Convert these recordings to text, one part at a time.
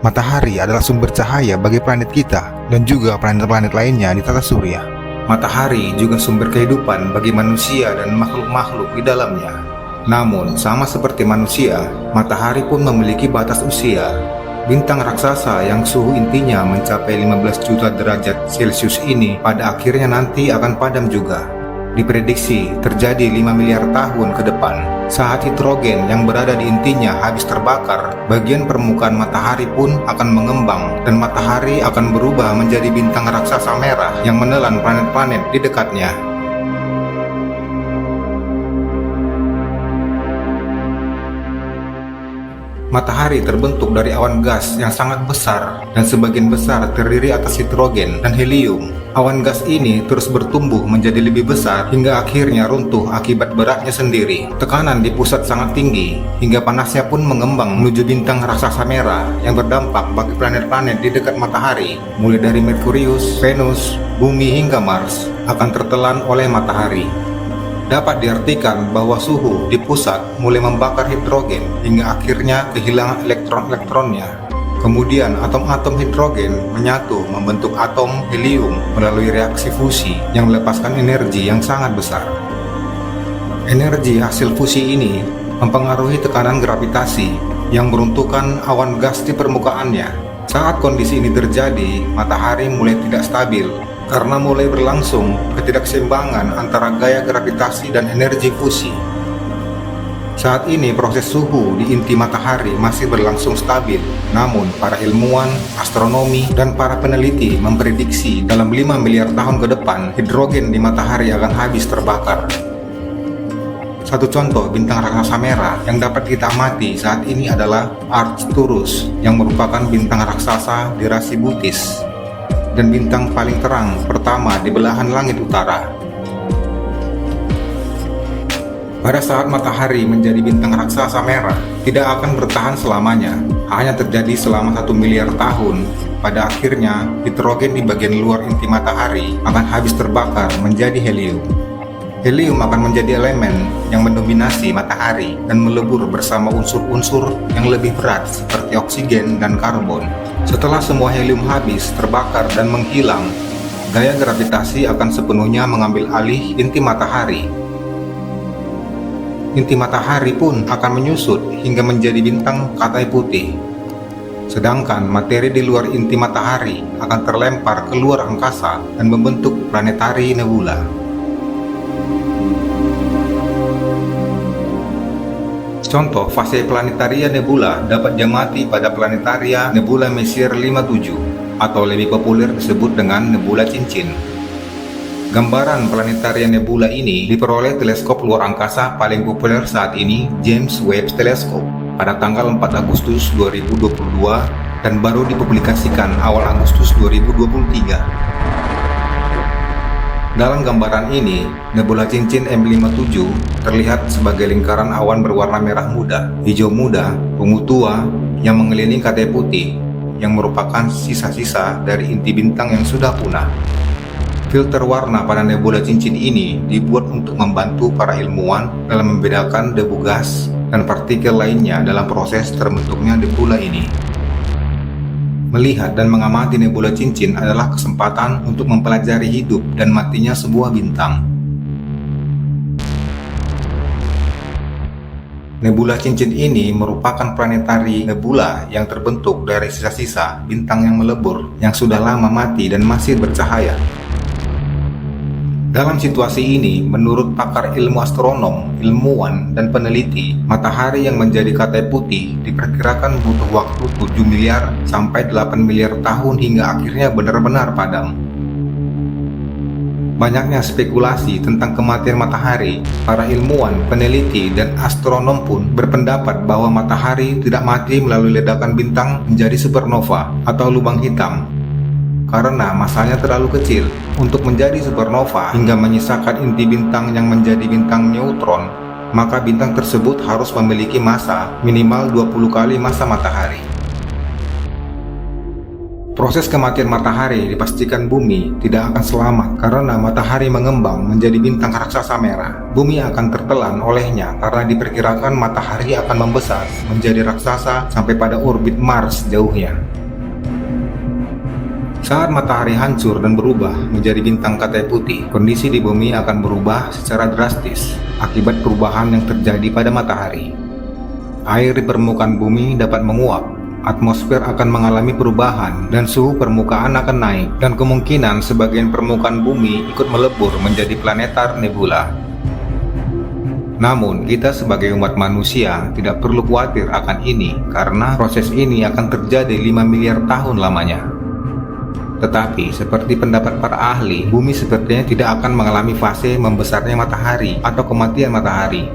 Matahari adalah sumber cahaya bagi planet kita dan juga planet-planet lainnya di tata surya. Matahari juga sumber kehidupan bagi manusia dan makhluk-makhluk di dalamnya. Namun, sama seperti manusia, matahari pun memiliki batas usia. Bintang raksasa yang suhu intinya mencapai 15 juta derajat Celcius ini pada akhirnya nanti akan padam juga. Diprediksi terjadi 5 miliar tahun ke depan. Saat hidrogen yang berada di intinya habis terbakar, bagian permukaan matahari pun akan mengembang dan matahari akan berubah menjadi bintang raksasa merah yang menelan planet-planet di dekatnya. Matahari terbentuk dari awan gas yang sangat besar dan sebagian besar terdiri atas hidrogen dan helium. Awan gas ini terus bertumbuh menjadi lebih besar hingga akhirnya runtuh akibat beratnya sendiri. Tekanan di pusat sangat tinggi hingga panasnya pun mengembang menuju bintang raksasa merah yang berdampak bagi planet-planet di dekat matahari, mulai dari Merkurius, Venus, Bumi hingga Mars akan tertelan oleh matahari. Dapat diartikan bahwa suhu di pusat mulai membakar hidrogen hingga akhirnya kehilangan elektron-elektronnya. Kemudian atom-atom hidrogen menyatu membentuk atom helium melalui reaksi fusi yang melepaskan energi yang sangat besar. Energi hasil fusi ini mempengaruhi tekanan gravitasi yang meruntuhkan awan gas di permukaannya. Saat kondisi ini terjadi, matahari mulai tidak stabil karena mulai berlangsung ketidakseimbangan antara gaya gravitasi dan energi fusi. Saat ini proses suhu di inti matahari masih berlangsung stabil, namun para ilmuwan, astronomi, dan para peneliti memprediksi dalam 5 miliar tahun ke depan hidrogen di matahari akan habis terbakar. Satu contoh bintang raksasa merah yang dapat kita amati saat ini adalah Arcturus yang merupakan bintang raksasa di rasi Bootes dan bintang paling terang pertama di belahan langit utara. Pada saat matahari menjadi bintang raksasa merah, tidak akan bertahan selamanya, hanya terjadi selama 1 miliar tahun. Pada akhirnya, hidrogen di bagian luar inti matahari akan habis terbakar menjadi helium. Helium akan menjadi elemen yang mendominasi matahari dan melebur bersama unsur-unsur yang lebih berat seperti oksigen dan karbon. Setelah semua helium habis, terbakar, dan menghilang, gaya gravitasi akan sepenuhnya mengambil alih inti matahari. Inti matahari pun akan menyusut hingga menjadi bintang katai putih. Sedangkan materi di luar inti matahari akan terlempar ke luar angkasa dan membentuk planetari nebula. Contoh fase planetaria nebula dapat diamati pada planetaria nebula Messier 57 atau lebih populer disebut dengan nebula cincin. Gambaran planetaria nebula ini diperoleh teleskop luar angkasa paling populer saat ini, James Webb Telescope, pada tanggal 4 Agustus 2022 dan baru dipublikasikan awal Agustus 2023. Dalam gambaran ini, nebula cincin M57 terlihat sebagai lingkaran awan berwarna merah muda, hijau muda, ungu tua yang mengelilingi katai putih yang merupakan sisa-sisa dari inti bintang yang sudah punah. Filter warna pada nebula cincin ini dibuat untuk membantu para ilmuwan dalam membedakan debu gas dan partikel lainnya dalam proses terbentuknya nebula ini. Melihat dan mengamati nebula cincin adalah kesempatan untuk mempelajari hidup dan matinya sebuah bintang. Nebula cincin ini merupakan planetari nebula yang terbentuk dari sisa-sisa bintang yang melebur yang sudah lama mati dan masih bercahaya. Dalam situasi ini, menurut pakar ilmu astronom, ilmuwan, dan peneliti, matahari yang menjadi katai putih diperkirakan butuh waktu 7 miliar sampai 8 miliar tahun hingga akhirnya benar-benar padam. Banyaknya spekulasi tentang kematian matahari. Para ilmuwan, peneliti, dan astronom pun berpendapat bahwa matahari tidak mati melalui ledakan bintang menjadi supernova atau lubang hitam, karena masanya terlalu kecil untuk menjadi supernova hingga menyisakan inti bintang yang menjadi bintang neutron, maka bintang tersebut harus memiliki massa minimal 20 kali massa matahari. Proses kematian matahari dipastikan bumi tidak akan selamat karena matahari mengembang menjadi bintang raksasa merah. Bumi akan tertelan olehnya karena diperkirakan matahari akan membesar menjadi raksasa sampai pada orbit Mars jauhnya. Saat matahari hancur dan berubah menjadi bintang katai putih, kondisi di bumi akan berubah secara drastis akibat perubahan yang terjadi pada matahari. Air di permukaan bumi dapat menguap, atmosfer akan mengalami perubahan, dan suhu permukaan akan naik, dan kemungkinan sebagian permukaan bumi ikut melebur menjadi planetar nebula. Namun, kita sebagai umat manusia tidak perlu khawatir akan ini karena proses ini akan terjadi 5 miliar tahun lamanya. Tetapi, seperti pendapat para ahli, bumi sepertinya tidak akan mengalami fase membesarnya matahari atau kematian matahari.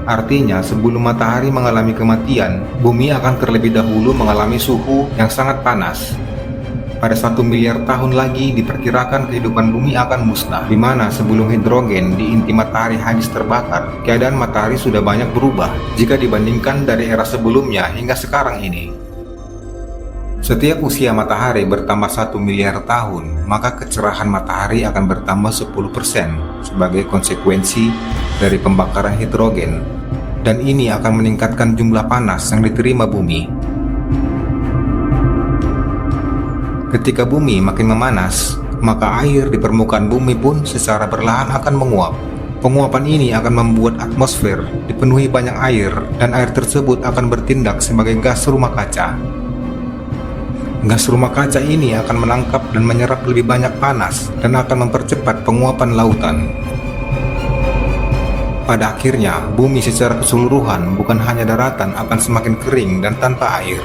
Artinya, sebelum matahari mengalami kematian, bumi akan terlebih dahulu mengalami suhu yang sangat panas. Pada 1 miliar tahun lagi diperkirakan kehidupan bumi akan musnah, di mana sebelum hidrogen di inti matahari habis terbakar, keadaan matahari sudah banyak berubah jika dibandingkan dari era sebelumnya hingga sekarang ini. Setiap usia matahari bertambah 1 miliar tahun, maka kecerahan matahari akan bertambah 10% sebagai konsekuensi dari pembakaran hidrogen, dan ini akan meningkatkan jumlah panas yang diterima bumi. Ketika bumi makin memanas, maka air di permukaan bumi pun secara perlahan akan menguap. Penguapan ini akan membuat atmosfer dipenuhi banyak air, dan air tersebut akan bertindak sebagai gas rumah kaca. Gas rumah kaca ini akan menangkap dan menyerap lebih banyak panas dan akan mempercepat penguapan lautan. Pada akhirnya, bumi secara keseluruhan bukan hanya daratan akan semakin kering dan tanpa air,